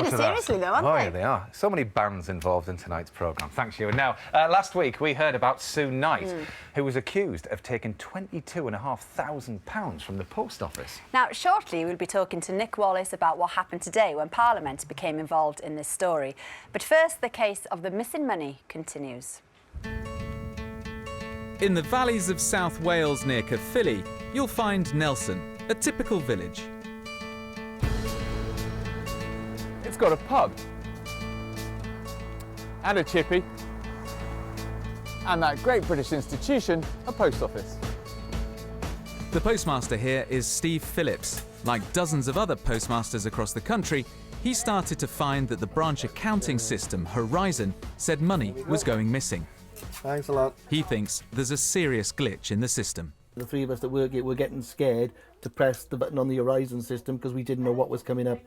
much of that. Seriously, though, aren't Oh, they? yeah, they are. So many bands involved in tonight's programme. Thanks, you. And now, last week we heard about Sue Knight, who was accused of taking £22,500 from the post office. Now, shortly we'll be talking to Nick Wallis about what happened today when Parliament became involved in this story. But first, the case of the missing money continues. In the valleys of South Wales near Caerphilly, you'll find Nelson, a typical village. It's got a pub and a chippy and that great British institution, a post office. The postmaster here is Steve Phillips. Like dozens of other postmasters across the country, he started to find that the branch accounting system, Horizon, said money was going missing. Thanks a lot. He thinks there's a serious glitch in the system. The three of us that work it were getting scared to press the button on the Horizon system because we didn't know what was coming up,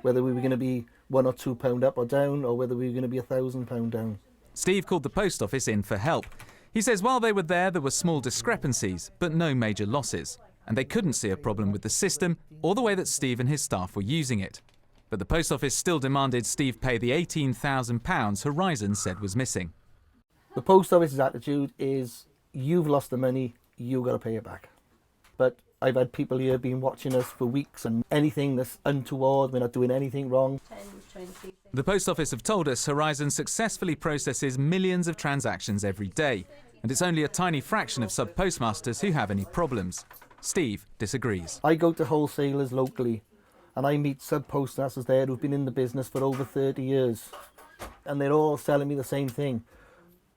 whether we were going to be £1 or £2 up or down, or whether we were going to be £1,000 down. Steve called the post office in for help. He says while they were there were small discrepancies, but no major losses, and they couldn't see a problem with the system or the way that Steve and his staff were using it. But the post office still demanded Steve pay the £18,000 Horizon said was missing. The post office's attitude is, you've lost the money, you've got to pay it back. But I've had people here been watching us for weeks, and anything that's untoward, we're not doing anything wrong. The post office have told us Horizon successfully processes millions of transactions every day, and it's only a tiny fraction of sub-postmasters who have any problems. Steve disagrees. I go to wholesalers locally, and I meet sub-postmasters there who've been in the business for over 30 years. And they're all telling me the same thing.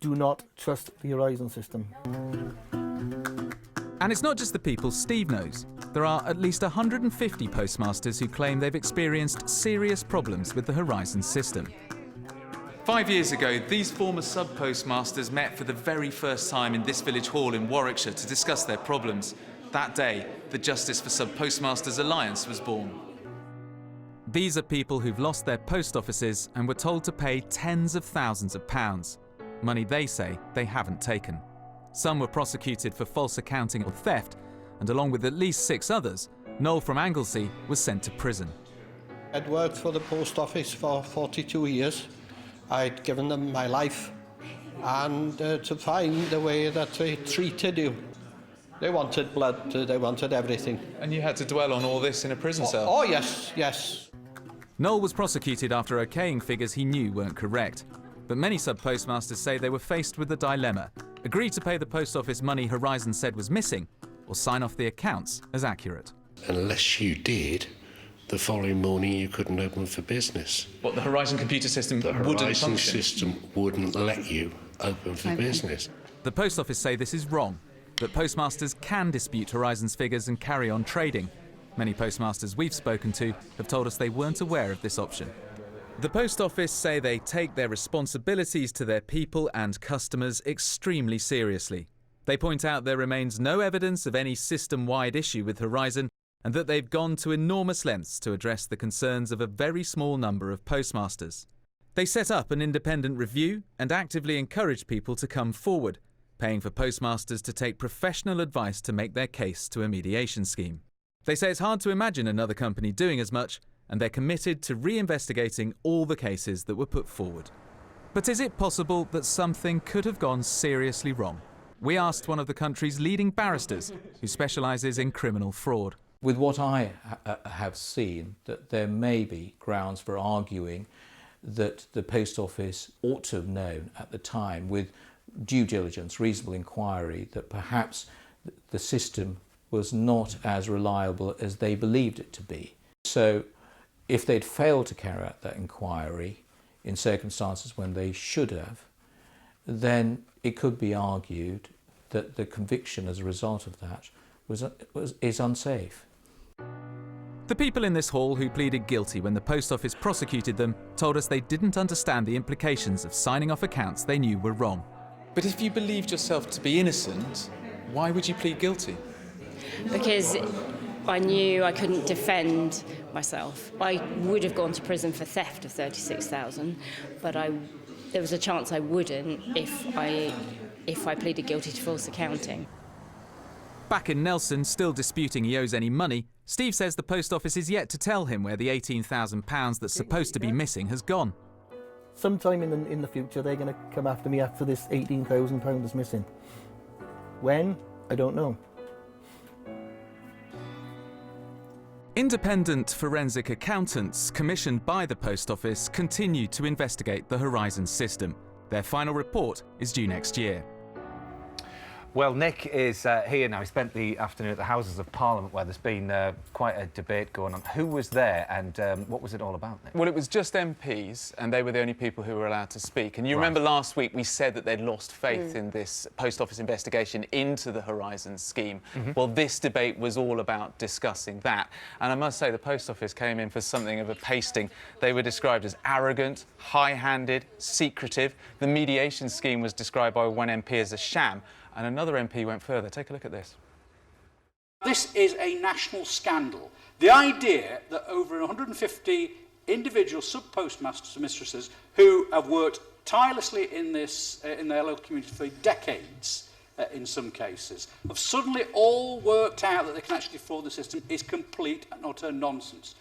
Do not trust the Horizon system. And it's not just the people Steve knows. There are at least 150 postmasters who claim they've experienced serious problems with the Horizon system. 5 years ago, these former sub-postmasters met for the very first time in this village hall in Warwickshire to discuss their problems. That day, the Justice for Sub-Postmasters Alliance was born. These are people who've lost their post offices and were told to pay tens of thousands of pounds. Money they say they haven't taken. Some were prosecuted for false accounting or theft, and along with at least 6 others, Noel from Anglesey was sent to prison. I'd worked for the post office for 42 years. I'd given them my life, and to find the way that they treated you. They wanted blood, they wanted everything. And you had to dwell on all this in a prison cell? Oh yes, yes. Noel was prosecuted after okaying figures he knew weren't correct. But many sub-postmasters say they were faced with the dilemma: agree to pay the post office money Horizon said was missing, or sign off the accounts as accurate. Unless you did, the following morning you couldn't open for business. What, the Horizon computer system wouldn't function? The Horizon system wouldn't let you open for business. The post office say this is wrong, that postmasters can dispute Horizon's figures and carry on trading. Many postmasters we've spoken to have told us they weren't aware of this option. The post office say they take their responsibilities to their people and customers extremely seriously. They point out there remains no evidence of any system-wide issue with Horizon, and that they've gone to enormous lengths to address the concerns of a very small number of postmasters. They set up an independent review and actively encourage people to come forward, paying for postmasters to take professional advice to make their case to a mediation scheme. They say it's hard to imagine another company doing as much, and they're committed to re-investigating all the cases that were put forward. But is it possible that something could have gone seriously wrong? We asked one of the country's leading barristers, who specialises in criminal fraud. With what I have seen, that there may be grounds for arguing that the post office ought to have known at the time, with due diligence, reasonable inquiry, that perhaps the system was not as reliable as they believed it to be. So if they'd failed to carry out that inquiry in circumstances when they should have, then it could be argued that the conviction as a result of that is unsafe. The people in this hall who pleaded guilty when the post office prosecuted them told us they didn't understand the implications of signing off accounts they knew were wrong. But if you believed yourself to be innocent, why would you plead guilty? Because I knew I couldn't defend myself. I would have gone to prison for theft of 36,000, but there was a chance I wouldn't if I pleaded guilty to false accounting. Back in Nelson, still disputing he owes any money, Steve says the post office is yet to tell him where the £18,000 that's supposed to be missing has gone. Sometime in the future, they're going to come after me after this £18,000 is missing. When? I don't know. Independent forensic accountants commissioned by the post office continue to investigate the Horizon system. Their final report is due next year. Well, Nick is here now. He spent the afternoon at the Houses of Parliament, where there's been quite a debate going on. Who was there, and what was it all about, Nick? Well, it was just MPs, and they were the only people who were allowed to speak. And you remember last week we said that they'd lost faith in this post office investigation into the Horizon scheme. Well, this debate was all about discussing that. And I must say, the post office came in for something of a pasting. They were described as arrogant, high-handed, secretive. The mediation scheme was described by one MP as a sham. And another MP went further. Take a look at this. This is a national scandal. The idea that over 150 individual sub-postmasters and mistresses who have worked tirelessly in their local community for decades, in some cases, have suddenly all worked out that they can actually fraud the system is complete and utter nonsense.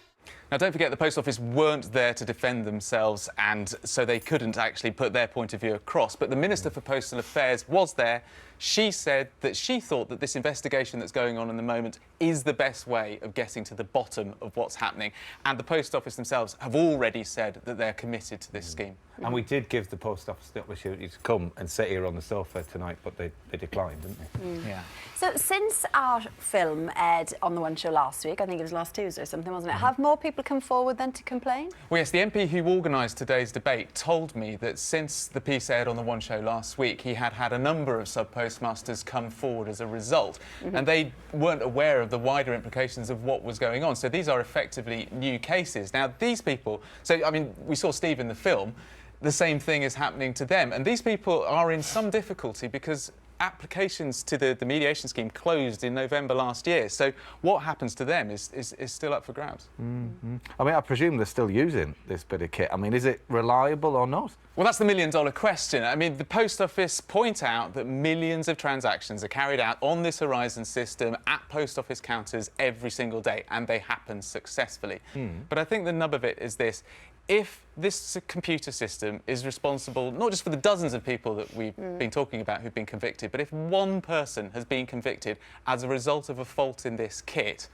Now, don't forget, the post office weren't there to defend themselves, and so they couldn't actually put their point of view across. But the Minister for Postal Affairs was there. She said that she thought that this investigation that's going on in the moment is the best way of getting to the bottom of what's happening. And the post office themselves have already said that they're committed to this scheme. And we did give the post office the opportunity to come and sit here on the sofa tonight, but they declined, didn't they? Yeah. So since our film aired on the One Show last week, I think it was last Tuesday or something, wasn't it? Have more people come forward then to complain? Well, yes, the MP who organised today's debate told me that since the piece aired on the One Show last week, he had had a number of sub-postmasters come forward as a result, and they weren't aware of the wider implications of what was going on. So these are effectively new cases. Now, these people... So, I mean, we saw Steve in the film. The same thing is happening to them. And these people are in some difficulty because applications to the mediation scheme closed in November last year. So what happens to them is still up for grabs. I mean, I presume they're still using this bit of kit. I mean, is it reliable or not? Well, that's the million-dollar question. I mean, the Post Office point out that millions of transactions are carried out on this Horizon system at post office counters every single day, and they happen successfully. But I think the nub of it is this. If this computer system is responsible not just for the dozens of people that we've been talking about who've been convicted, but if one person has been convicted as a result of a fault in this kit,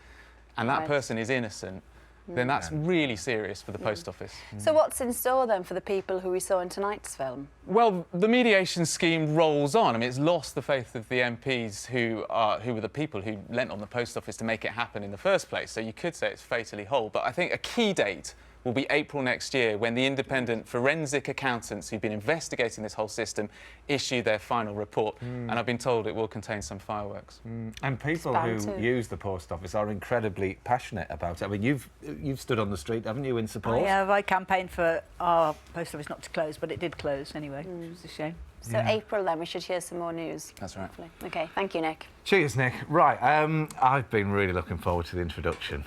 and that person is innocent, then that's really serious for the Post Office. So what's in store then for the people who we saw in tonight's film? Well, the mediation scheme rolls on. I mean, it's lost the faith of the MPs who were the people who lent on the Post Office to make it happen in the first place. So you could say it's fatally whole. But I think a key date will be April next year, when the independent forensic accountants who've been investigating this whole system issue their final report. And I've been told it will contain some fireworks. And people who use the post office are incredibly passionate about it. I mean, you've stood on the street, haven't you, in support? I campaigned for our post office not to close, but it did close anyway. It was a shame. So April then, we should hear some more news. That's right. Hopefully. OK, thank you, Nick. Cheers, Nick. Right, I've been really looking forward to the introduction.